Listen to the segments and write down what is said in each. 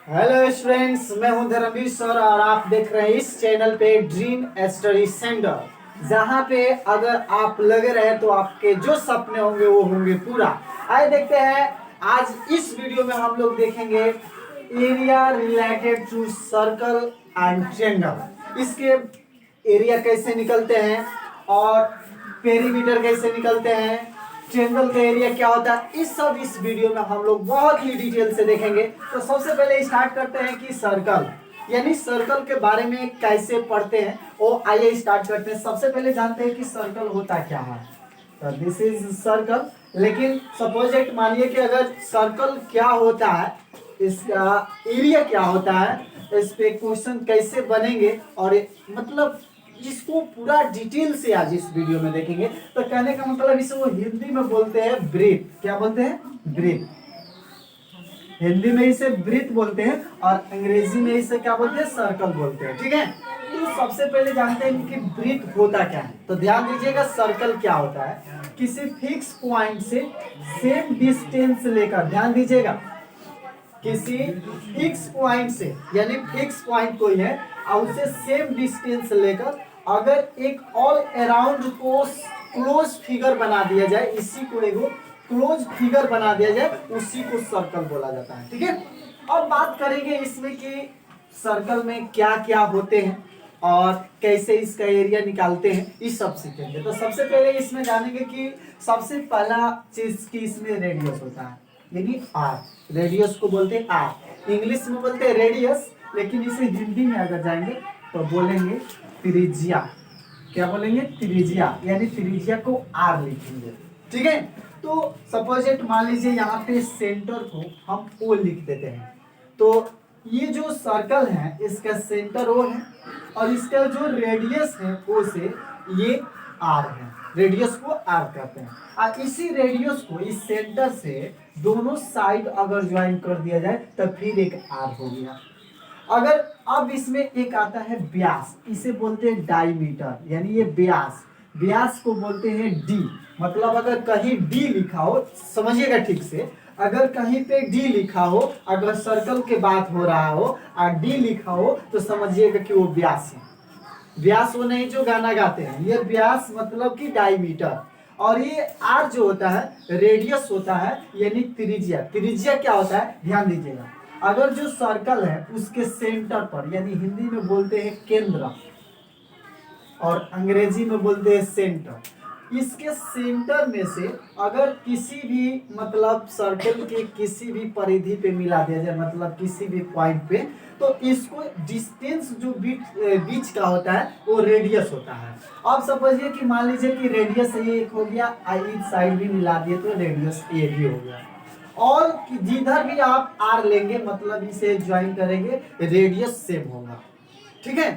Hello students, मैं हूं Dharmveer sir और आप देख रहे हैं इस चैनल पे ड्रीम स्टडी सेंटर, जहां पे अगर आप लगे रहे तो आपके जो सपने होंगे वो होंगे पूरा। आइए देखते हैं, आज इस वीडियो में हम लोग देखेंगे area related to circle and triangle. इसके एरिया कैसे निकलते हैं और पेरीमीटर कैसे निकलते हैं, ट्रायंगल का एरिया क्या होता है, इस वीडियो में हम लोग बहुत ही डिटेल से देखेंगे। तो सबसे पहले स्टार्ट करते हैं कि सर्कल यानी सर्कल के बारे में कैसे पढ़ते हैं, वो आइए स्टार्ट करते हैं। सबसे पहले जानते हैं कि सर्कल होता क्या है। तो दिस इज सर्कल। लेकिन सपोज मानिए कि अगर सर्कल क्या होता है, इसका एरिया क्या होता है, इस पे क्वेश्चन कैसे बनेंगे और मतलब इसको पूरा डिटेल से आज इस वीडियो में देखेंगे। तो कहने का मतलब इसे वो हिंदी में बोलते हैं ब्रीथ। क्या बोलते हैं? ब्रीथ। हिंदी में इसे ब्रीथ बोलते हैं और अंग्रेजी में इसे क्या बोलते हैं? सर्कल बोलते हैं। ठीक है, तो सबसे पहले जानते हैं कि ब्रीथ होता क्या है। तो ध्यान दीजिएगा, सर्कल क्या होता है, किसी फिक्स पॉइंट से सेम डिस्टेंस लेकर, ध्यान दीजिएगा, किसी फिक्स पॉइंट से यानी फिक्स पॉइंट कोई है और उसे सेम डिस्टेंस लेकर अगर एक ऑल अराउंड को क्लोज फिगर बना दिया जाए, इसी को एक क्लोज फिगर बना दिया जाए, उसी को सर्कल बोला जाता है। ठीक है, अब बात करेंगे इसमें कि सर्कल में क्या क्या होते हैं और कैसे इसका एरिया निकालते हैं, इस सब सीखेंगे। तो सबसे पहले इसमें जानेंगे कि सबसे पहला चीज की इसमें रेडियस होता है, यानी आर। रेडियस को बोलते हैं आर, इंग्लिश में बोलते हैं रेडियस, लेकिन इसे हिंदी में अगर जाएंगे तो बोलेंगे त्रिज्या। क्या बोलेंगे? त्रिज्या, यानी त्रिज्या को आर लिखेंगे। ठीक है, तो सपोज मान लीजिए यहाँ पे सेंटर को हम ओ लिख देते हैं। तो ये जो सर्कल है इसका सेंटर ओ है और इसका जो रेडियस है ओ से ये आर है, रेडियस को आर कहते हैं। और इसी रेडियस को इस सेंटर से दोनों साइड अगर ज्वाइन कर दिया जाए तो फिर एक आर हो गया। अगर अब इसमें एक आता है व्यास, इसे बोलते हैं डायमीटर, यानी ये व्यास, व्यास को बोलते हैं डी। मतलब अगर कहीं डी लिखा हो, समझिएगा ठीक से, अगर कहीं पे डी लिखा हो, अगर सर्कल के बात हो रहा हो और डी लिखा हो तो समझिएगा कि वो व्यास है। व्यास वो नहीं जो गाना गाते हैं, ये व्यास मतलब कि डायमीटर। और ये आर जो होता है रेडियस होता है, यानी त्रिज्या। त्रिज्या क्या होता है, ध्यान दीजिएगा, अगर जो सर्कल है उसके सेंटर पर, यानी हिंदी में बोलते हैं केंद्र और अंग्रेजी में बोलते हैं सेंटर, इसके सेंटर में से अगर किसी भी मतलब सर्कल के किसी भी परिधि पे मिला दिया जाए, मतलब किसी भी पॉइंट पे, तो इसको डिस्टेंस जो बीच का होता है वो रेडियस होता है। अब समझिए कि मान लीजिए कि रेडियस ये एक हो गया, इस साइड भी मिला दिए तो रेडियस ए भी हो गया, और जिधर भी आप आर लेंगे मतलब इसे ज्वाइन करेंगे, रेडियस सेम होगा। ठीक है,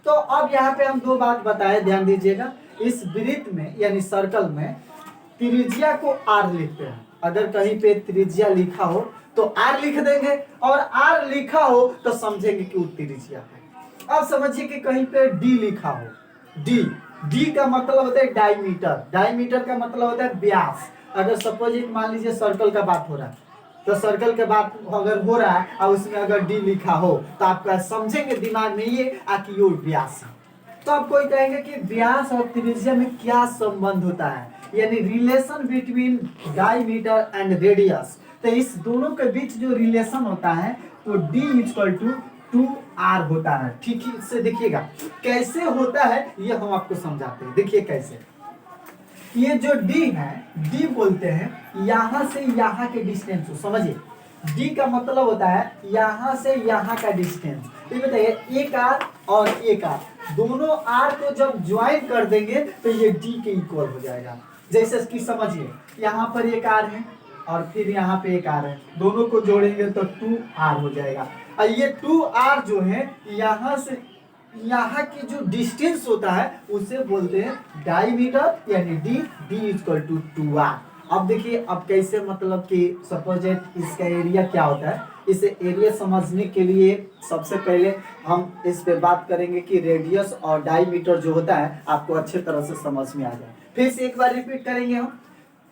तो अब यहाँ पे हम दो बात बताए, ध्यान दीजिएगा। इस वृत्त में यानी सर्कल में त्रिज्या को आर लिखते हैं। अगर कहीं पे त्रिज्या लिखा हो तो आर लिख देंगे, और आर लिखा हो तो समझेंगे कि वो त्रिज्या है। अब समझिए कि कहीं पे डी लिखा हो, डी, डी का मतलब होता है डायमीटर, डायमीटर का मतलब होता है व्यास। अगर सपोज मान लीजिए सर्कल का बात हो रहा है, तो सर्कल के बात अगर हो रहा है और उसमें अगर डी लिखा हो तो आपका समझेंगे दिमाग में ये कि यो व्यास है। तो आप कोई कहेंगे कि व्यास और त्रिज्या में क्या संबंध होता है, यानी relation between diameter and radius. तो इस दोनों के बीच जो रिलेशन होता है तो D इक्वल टू 2R होता है। ठीक से देखिएगा कैसे होता है, ये हम आपको समझाते हैं। देखिए कैसे, ये जो D है, D बोलते हैं यहां से यहां के डिस्टेंस को, समझिए D का मतलब होता है यहां से यहां का डिस्टेंस। तो ये बताइए एक आर और एक आर, दोनों आर को जब ज्वाइन कर देंगे तो ये D के इक्वल हो जाएगा। जैसे कि समझिए यहाँ पर एक आर है और फिर यहाँ पे एक आर है, दोनों को जोड़ेंगे तो 2R हो जाएगा। और ये 2R जो है यहाँ से यहाँ की जो डिस्टेंस होता है उसे बोलते हैं डायमीटर, यानी D इक्वल टू 2R। अब देखिए अब कैसे, मतलब कि सपोज इसका एरिया क्या होता है। इसे एरिया समझने के लिए सबसे पहले हम इस पे बात करेंगे कि रेडियस और डायमीटर जो होता है आपको अच्छे तरह से समझ में आ जाए। फिर से एक बार रिपीट करेंगे हम,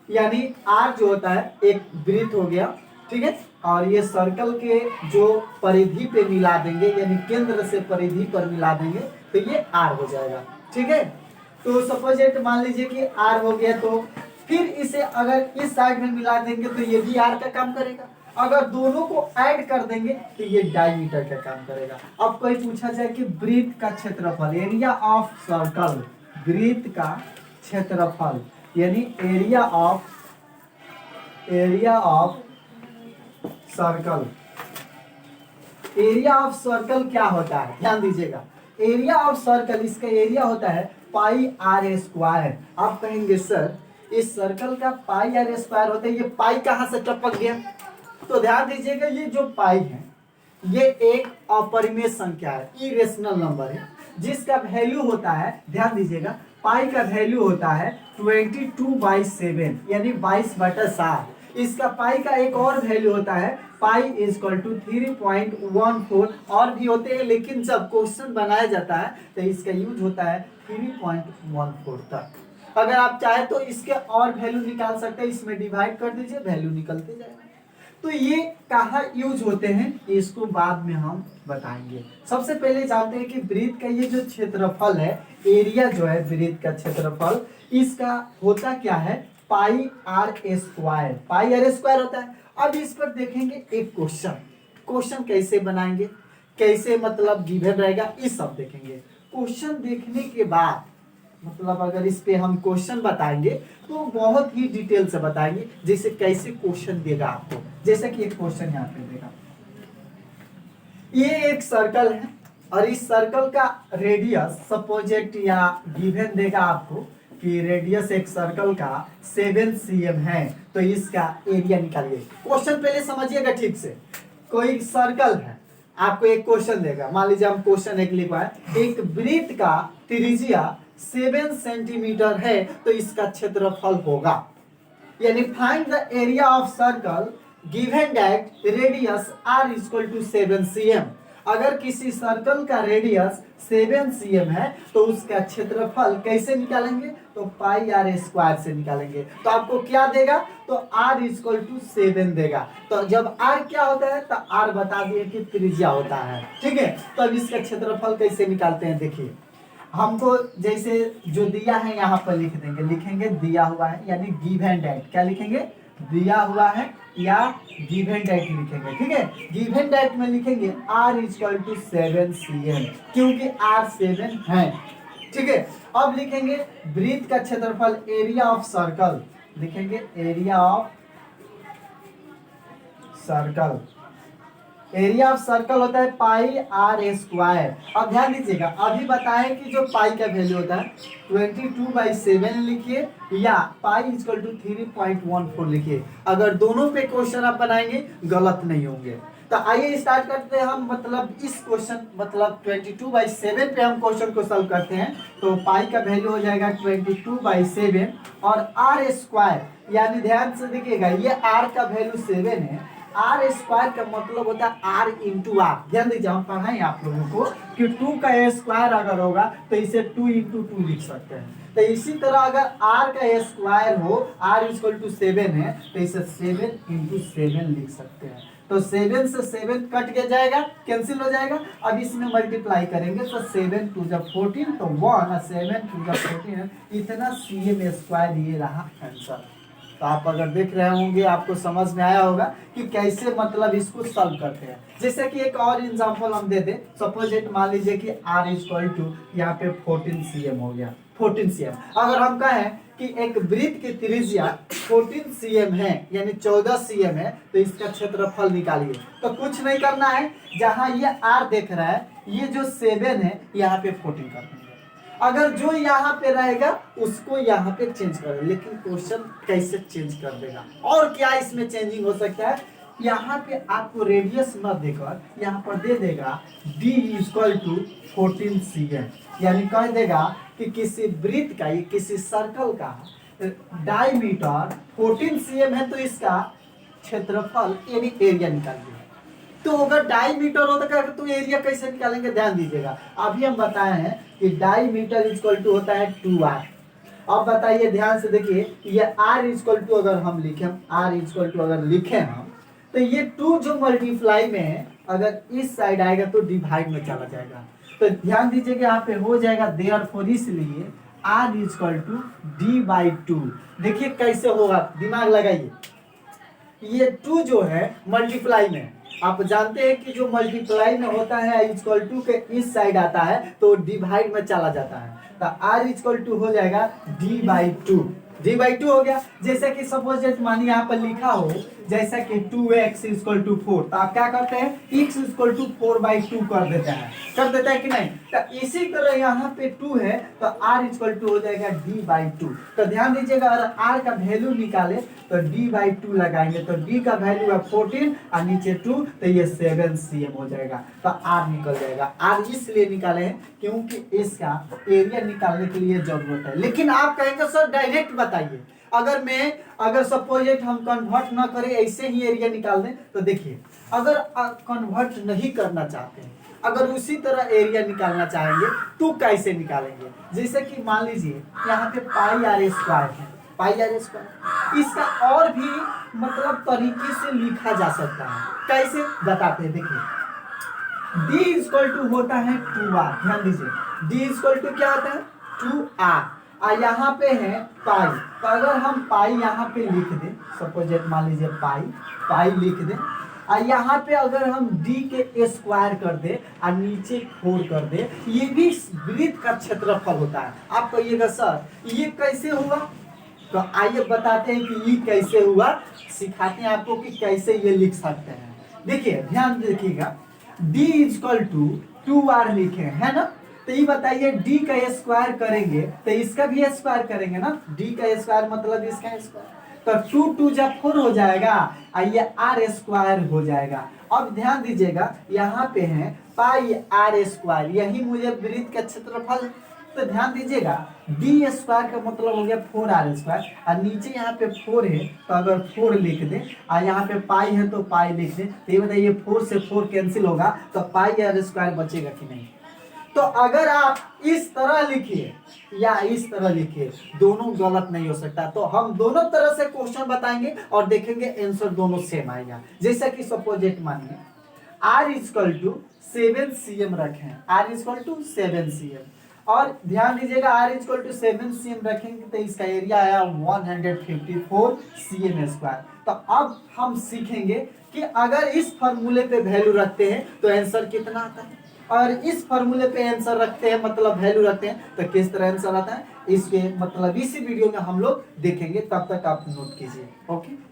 यानी आर जो होता है एक वृत्त हो गया, ठीक है, और ये सर्कल के जो परिधि पे मिला देंगे, यानी केंद्र से परिधि पर मिला देंगे, तो ये आर हो जाएगा। ठीक है, तो सपोज मान लीजिए कि आर हो गया, तो फिर इसे अगर इस साइड में मिला देंगे तो ये भी आर का काम करेगा। अगर दोनों को ऐड कर देंगे तो ये डायमीटर का काम करेगा। अब कोई पूछा जाए कि वृत्त का क्षेत्रफल, एरिया ऑफ सर्कल, वृत्त का क्षेत्रफल यानी area of circle, area of circle क्या होता है, ध्यान दीजिएगा। एरिया ऑफ सर्कल, इसका एरिया होता है पाई आर स्क्वायर। आप कहेंगे सर इस सर्कल का पाई आर स्क्वायर होता है, ये पाई कहां से टपक गया? तो ध्यान दीजिएगा, ये जो पाई है ये एक अपरिमेय संख्या है, इरेशनल नंबर है, जिसका वैल्यू होता है, ध्यान दीजिएगा, पाई का वैल्यू होता है 22/7 यानी 22/7। इसका पाई का एक और वैल्यू होता है पाई इक्वल टू 3.14, और भी होते हैं, लेकिन जब क्वेश्चन बनाया जाता है तो इसका यूज होता है 3.14 तक। अगर आप चाहे तो इसके और वैल्यू निकाल सकते हैं, इसमें डिवाइड कर दीजिए, वैल्यू निकलते जाएगा। तो ये कहाँ यूज होते हैं इसको बाद में हम बताएंगे। सबसे पहले जानते हैं कि वृत्त का ये जो क्षेत्रफल है, एरिया जो है वृत्त का क्षेत्रफल, इसका होता क्या है, pi r square, pi r square होता है। अब इस पर देखेंगे एक क्वेश्चन कैसे बनाएंगे, कैसे मतलब गिवन रहेगा, इस सब देखेंगे। क्वेश्चन देखने के बाद मतलब अगर इस पे हम क्वेश्चन बताएंगे तो बहुत ही डिटेल से बताएंगे, जैसे कैसे क्वेश्चन देगा आपको। जैसे कि एक क्वेश्चन यहाँ पे देगा, ये एक सर्कल है और इस सर्कल का रेडियस सपोजेट या गिवन देगा आपको कि रेडियस एक सर्कल का 7 cm है, तो इसका एरिया निकालिए। क्वेश्चन पहले समझिएगा ठीक से। कोई सर्कल है, आपको एक क्वेश्चन देगा, मान लीजिए हम क्वेश्चन एक लिखा है, एक वृत्त का त्रिज्या 7 सेंटीमीटर है तो इसका क्षेत्रफल होगा, यानी find the area of circle given that radius r equal to 7 cm। अगर किसी सर्कल का रेडियस 7 cm है तो उसका क्षेत्रफल कैसे निकालेंगे, तो पाई आर स्क्वायर से निकालेंगे। तो आपको क्या देगा, तो r इक्वल टू 7 देगा। तो जब r क्या होता है, तो r बता दिए कि त्रिज्या होता है। ठीक है, तो अब इसका क्षेत्रफल कैसे निकालते हैं, देखिए हमको जैसे जो दिया है यहाँ पर लिख देंगे, लिखेंगे दिया हुआ है, यानी गिवन डेट, क्या लिखेंगे, दिया हुआ है या गिवन डेट लिखेंगे। ठीक है, गिवन डेट में लिखेंगे r इक्वल टू 7 cm, क्योंकि r 7 है। ठीक है, अब लिखेंगे वृत्त का क्षेत्रफल, एरिया ऑफ सर्कल, लिखेंगे area of circle, area of circle होता है पाई आर स्क्वायर। अब ध्यान दीजिएगा, अभी बताएं कि जो पाई का वैल्यू होता है 22/7 लिखिए या पाई इक्वल टू 3.14 लिखिए। अगर दोनों पे क्वेश्चन आप बनाएंगे गलत नहीं होंगे। तो आइए स्टार्ट करते हैं हम, मतलब इस क्वेश्चन मतलब 22/7 पे हम क्वेश्चन को सॉल्व करते हैं। तो पाई का वैल्यू हो जाएगा 22/7 और आर स्क्वायर, यानी ध्यान से देखिएगा ये आर का वैल्यू 7 है, आर स्क्वायर का मतलब होता है आर इंटू आर। ध्यान दीजिए, हम पढ़ाएं आप लोगों को कि 2 का स्क्वायर अगर होगा तो इसे 2 इंटू 2 लिख सकते हैं। तो इसी तरह अगर आर का स्क्वायर हो, आर इक्वल टू 7 है, तो इसे 7 इंटू 7 लिख सकते हैं। तो 7 से 7 कट के जाएगा, कैंसिल हो जाएगा। अब इसमें मल्टीप्लाई करेंगे तो 7 टू द 14 तो 1, 7 टू द 14 इतना cm स्क्वायर, ये रहा आंसर। तो आप अगर देख रहे होंगे आपको समझ में आया होगा कि कैसे मतलब इसको सॉल्व करते हैं। जैसे कि एक और एग्जांपल हम दे दें, सपोज इट मान लीजिए कि r इक्वल टू यहाँ पे 14 cm हो गया, 14 cm। अगर हम कहें कि एक वृत्त की त्रिज्या 14 cm है, यानी 14 cm है, तो इसका क्षेत्रफल निकालिए। तो कुछ नहीं करना है, जहां ये r देख रहा है, ये जो 7 है यहाँ पे 14 कर देंगे। अगर जो यहाँ पे रहेगा उसको यहाँ पे चेंज कर दे, लेकिन क्वेश्चन कैसे चेंज कर देगा और क्या इसमें चेंजिंग हो सकता है। यहाँ पे आपको रेडियस न देकर यहाँ पर दे देगा d इक्वल टू 14 cm, यानी कह देगा कि किसी वृत्त का, ये किसी सर्कल का डायमीटर 14 cm है, तो इसका क्षेत्रफल यानी एरिया निकालिए। तो अगर डायमीटर होता है तो एरिया कैसे निकालेंगे, ध्यान दीजिएगा। अभी हम बताए हैं कि डायमीटर इक्वल टू होता है 2r। अब बताइए ध्यान से देखिए, ये r इक्वल टू अगर हम लिखें, r इक्वल टू अगर लिखें हम, तो ये 2 जो मल्टीप्लाई में है अगर इस साइड आएगा तो डिवाइड में चला जाएगा। तो ध्यान दीजिए कि यहाँ पे हो जाएगा देयरफॉर, इसलिए r इक्वल टू d/2। देखिए कैसे होगा, दिमाग लगाइए। ये 2 जो है मल्टीप्लाई में, आप जानते हैं कि जो मल्टीप्लाई में होता है इक्वल टू के इस साइड आता है तो डिवाइड में चला जाता है। तो r इक्वल टू हो जाएगा d/2। d/2 हो गया। जैसे कि सपोज मानिए यहाँ पर लिखा हो जैसा कि 2x इक्वल टू 4, तो आप क्या करते हैं x इक्वल टू 4/2 कर देते हैं, कि नहीं। तो इसी तरह यहाँ पे 2 है तो r इक्वल टू हो जाएगा d/2। तो ध्यान दीजिएगा अगर r का वैल्यू निकाले तो d/2 लगाएंगे तो d का वैल्यू है 14 और नीचे 2 तो ये 7 cm हो जाएगा। तो r निकल जाएगा। r इसलिए निकाले हैं क्योंकि इसका एरिया निकालने के लिए जरूरत है। लेकिन आप कहेंगे सर डायरेक्ट बताइए, अगर सपोज हम कन्वर्ट ना करें ऐसे ही एरिया निकाल दें, तो देखिए अगर कन्वर्ट नहीं करना चाहते हैं, अगर उसी तरह एरिया निकालना चाहेंगे तो कैसे निकालेंगे। जैसे कि मान लीजिए यहाँ पे πr² है, πr², इसका और भी मतलब तरीके से लिखा जा सकता है। कैसे बताते हैं, देखिए d इक्वल टू होता है 2r। ध्यान दीजिए d इक्वल टू क्या होता है 2r, और यहाँ पे है पाई। तो अगर हम पाई यहाँ पे लिख दें, सपोज मान लीजिए पाई लिख दें, और यहाँ पे अगर हम d के स्क्वायर कर दे और नीचे 4 कर दे, ये भी वृत्त का क्षेत्रफल होता है। आप कहिएगा सर ये कैसे हुआ, तो आइए बताते हैं कि ये कैसे हुआ, सिखाते हैं आपको कि कैसे ये लिख सकते हैं। देखिए ध्यान देखिएगा d इक्वल टू 2r लिखे है ना, तो ये बताइए d का स्क्वायर करेंगे तो इसका भी स्क्वायर करेंगे ना, d का स्क्वायर मतलब इसका स्क्वायर, तो 2 2 जब 4 हो जाएगा और ये r² हो जाएगा। अब ध्यान दीजिएगा यहाँ पे है πr², यही मुझे वृत्त का क्षेत्रफल। तो ध्यान दीजिएगा d² का मतलब हो गया 4r², और नीचे यहाँ पे 4 है तो अगर 4 लिख दे और यहाँ पे पाई है तो पाई लिख दे। तो ये बताइए 4 से 4 कैंसिल होगा तो πr² बचेगा कि नहीं। तो अगर आप इस तरह लिखिए या इस तरह लिखिए, दोनों गलत नहीं हो सकता। तो हम दोनों तरह से क्वेश्चन बताएंगे और देखेंगे आंसर दोनों सेम आएगा। जैसा कि सपोज मानिए r इक्वल टू 7 cm रखें, r इक्वल टू 7 cm, और ध्यान दीजिएगा r इक्वल टू 7 cm रखेंगे तो इसका एरिया आया 154 cm²। तो अब हम सीखेंगे कि अगर इस फॉर्मूले पे वैल्यू रखते हैं तो आंसर कितना आता है, और इस फॉर्मूले पे आंसर रखते हैं मतलब वैल्यू रखते हैं तो किस तरह आंसर आता है, इसके मतलब इसी वीडियो में हम लोग देखेंगे। तब तक आप नोट कीजिए। ओके।